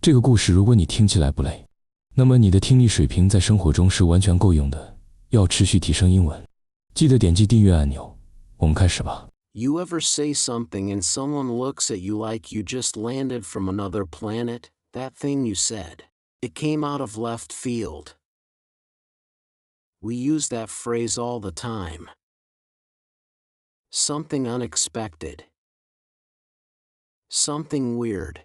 这个故事如果你听起来不累，那么你的听力水平在生活中是完全够用的。要持续提升英文，记得点击订阅按钮。我们开始吧。 You ever say something and someone looks at you like you just landed from another planet? That thing you said, it came out of left field. We use that phrase all the time. Something unexpected. Something weird.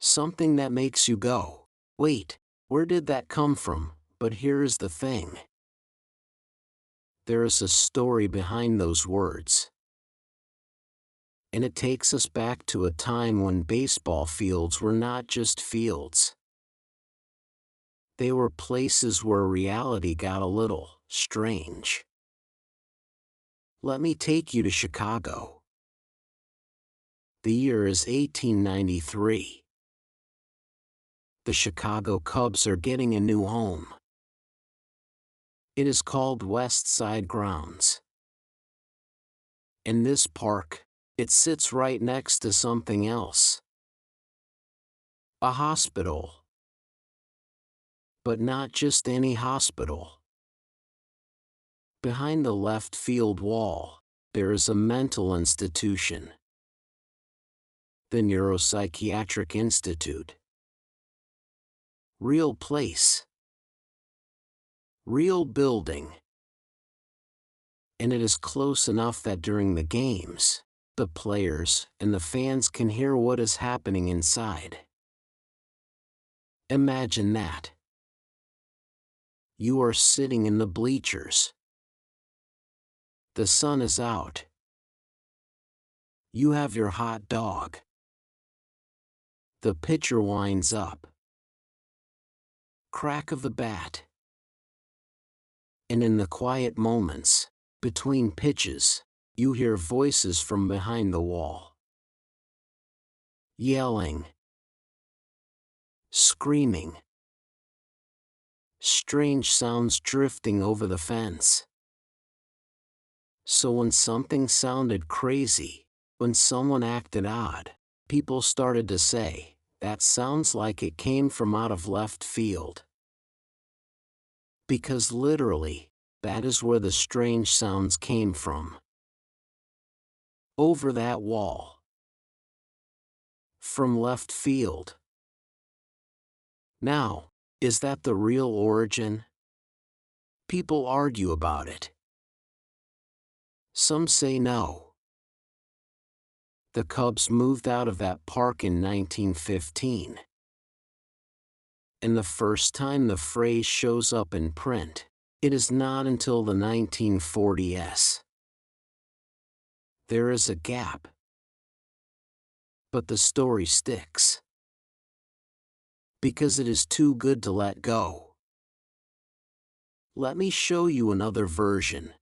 Something that makes you go, wait, where did that come from? But here is the thing. There is a story behind those words. And it takes us back to a time when baseball fields were not just fields. They were places where reality got a little strange. Let me take you to Chicago. The year is 1893. The Chicago Cubs are getting a new home. It is called West Side Grounds. In this park, it sits right next to something else. A hospital. But not just any hospital. Behind the left field wall, there is a mental institution. The Neuropsychiatric Institute. Real place. Real building. And it is close enough that during the games, the players and the fans can hear what is happening inside. Imagine that. You are sitting in the bleachers. The sun is out. You have your hot dog. The pitcher winds up. Crack of the bat. And in the quiet moments, between pitches, you hear voices from behind the wall. Yelling. Screaming. Strange sounds drifting over the fence. So when something sounded crazy, when someone acted odd, people started to say, that sounds like it came from out of left field. Because literally, that is where the strange sounds came from. Over that wall. From left field. Now, is that the real origin? People argue about it. Some say no. The Cubs moved out of that park in 1915. And the first time the phrase shows up in print, it is not until the 1940s. There is a gap. But the story sticks. Because it is too good to let go. Let me show you another version.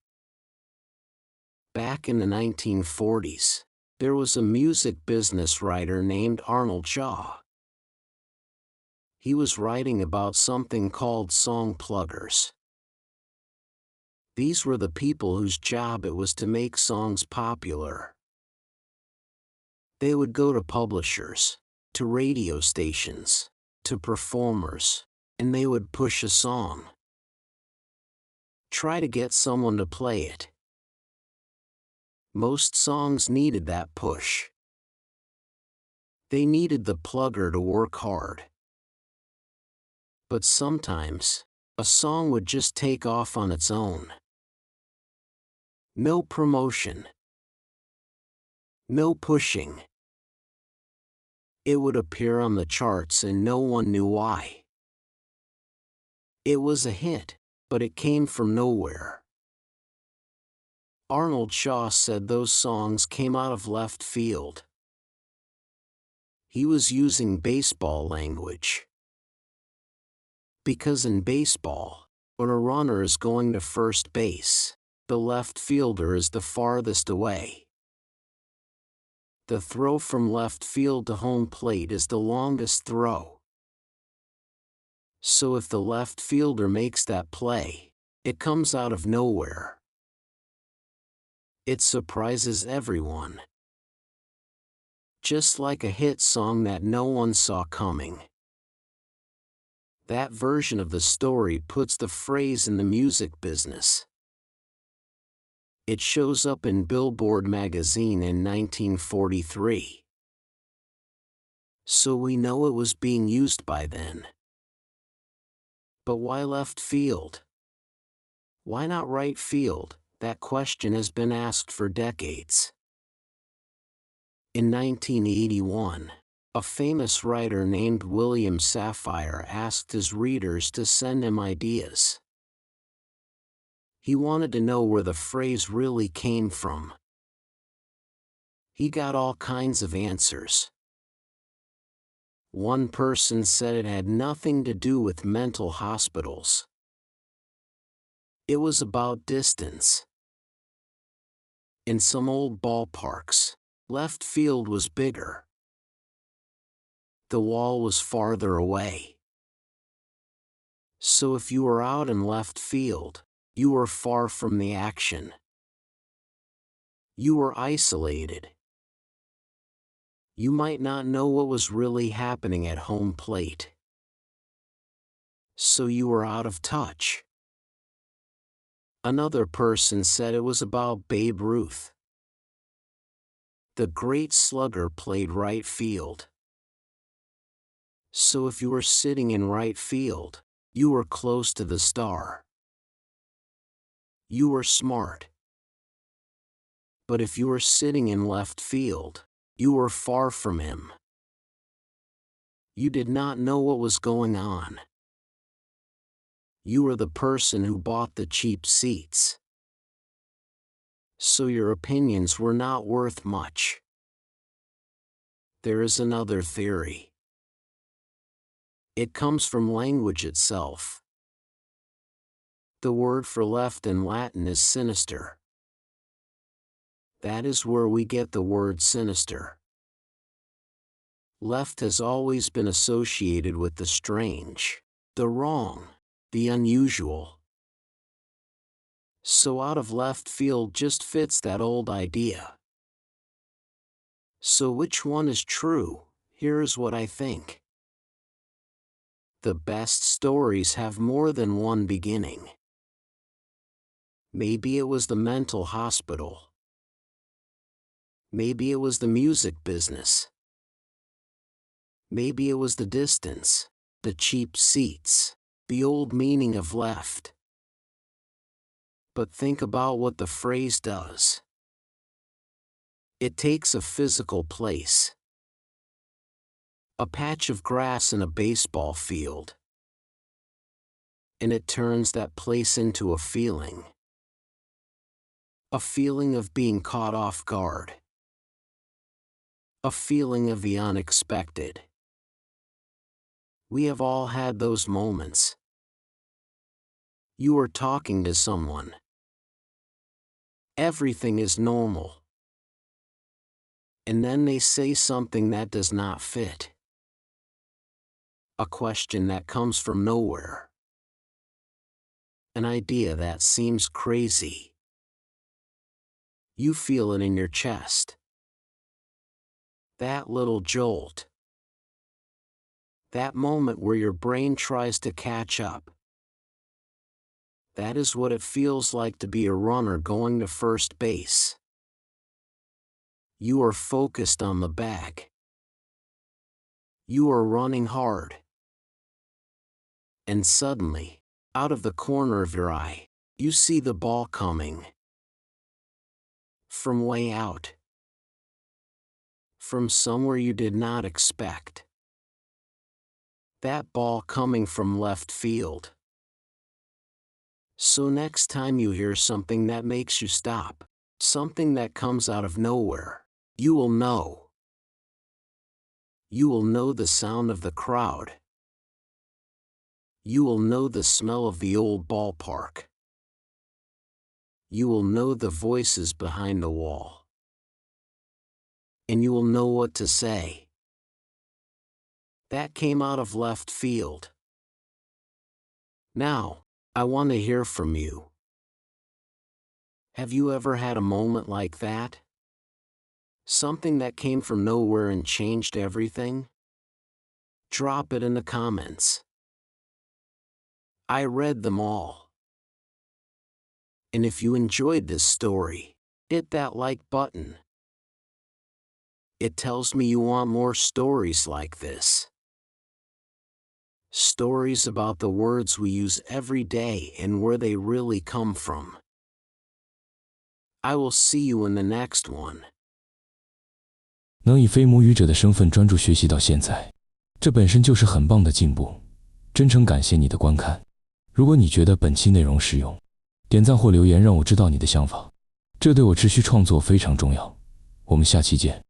Back in the 1940s, there was a music business writer named Arnold Shaw. He was writing about something called song pluggers. These were the people whose job it was to make songs popular. They would go to publishers, to radio stations, to performers, and they would push a song. Try to get someone to play it. Most songs needed that push. They needed the plugger to work hard. But sometimes, a song would just take off on its own. No promotion. No pushing. It would appear on the charts and no one knew why. It was a hit, but it came from nowhere. Arnold Shaw said those songs came out of left field. He was using baseball language. Because in baseball, when a runner is going to first base, the left fielder is the farthest away. The throw from left field to home plate is the longest throw. So if the left fielder makes that play, it comes out of nowhere. It surprises everyone. just like a hit song that no one saw coming. That version of the story puts the phrase in the music business. It shows up in Billboard magazine in 1943. So we know it was being used by then. But why left field? Why not right field? That question has been asked for decades. In 1981, a famous writer named William Safire asked his readers to send him ideas. He wanted to know where the phrase really came from. He got all kinds of answers. One person said it had nothing to do with mental hospitals. It was about distance. In some old ballparks, left field was bigger. The wall was farther away. So if you were out in left field, you were far from the action. You were isolated. You might not know what was really happening at home plate. So you were out of touch. Another person said it was about Babe Ruth. The great slugger played right field. So if you were sitting in right field, you were close to the star. You were smart. But if you were sitting in left field, you were far from him. You did not know what was going on. You were the person who bought the cheap seats. So your opinions were not worth much. There is another theory. It comes from language itself. The word for left in Latin is sinister. That is where we get the word sinister. Left has always been associated with the strange, the wrong, the unusual. So out of left field just fits that old idea. So which one is true? Here's what I think. The best stories have more than one beginning. Maybe it was the mental hospital. Maybe it was the music business. Maybe it was the distance, the cheap seats, the old meaning of left. But think about what the phrase does. It takes a physical place. A patch of grass in a baseball field. And it turns that place into a feeling. A feeling of being caught off guard. A feeling of the unexpected. We have all had those moments. You are talking to someone. Everything is normal. And then they say something that does not fit. A question that comes from nowhere. An idea that seems crazy. You feel it in your chest. That little jolt. That moment where your brain tries to catch up. That is what it feels like to be a runner going to first base. You are focused on the bag. You are running hard. And suddenly, out of the corner of your eye, you see the ball coming. From way out. From somewhere you did not expect. That ball coming from left field. So next time you hear something that makes you stop, something that comes out of nowhere, you will know. You will know the sound of the crowd. You will know the smell of the old ballpark. You will know the voices behind the wall. And you will know what to say. That came out of left field. Now, I want to hear from you. Have you ever had a moment like that? Something that came from nowhere and changed everything? Drop it in the comments. I read them all. And if you enjoyed this story, hit that like button. It tells me you want more stories like this. Stories about the words we use every day and where they really come from. I will see you in the next one. 能以非母语者的身份专注学习到现在，这本身就是很棒的进步。真诚感谢你的观看。如果你觉得本期内容实用，点赞或留言让我知道你的想法，这对我持续创作非常重要。我们下期见。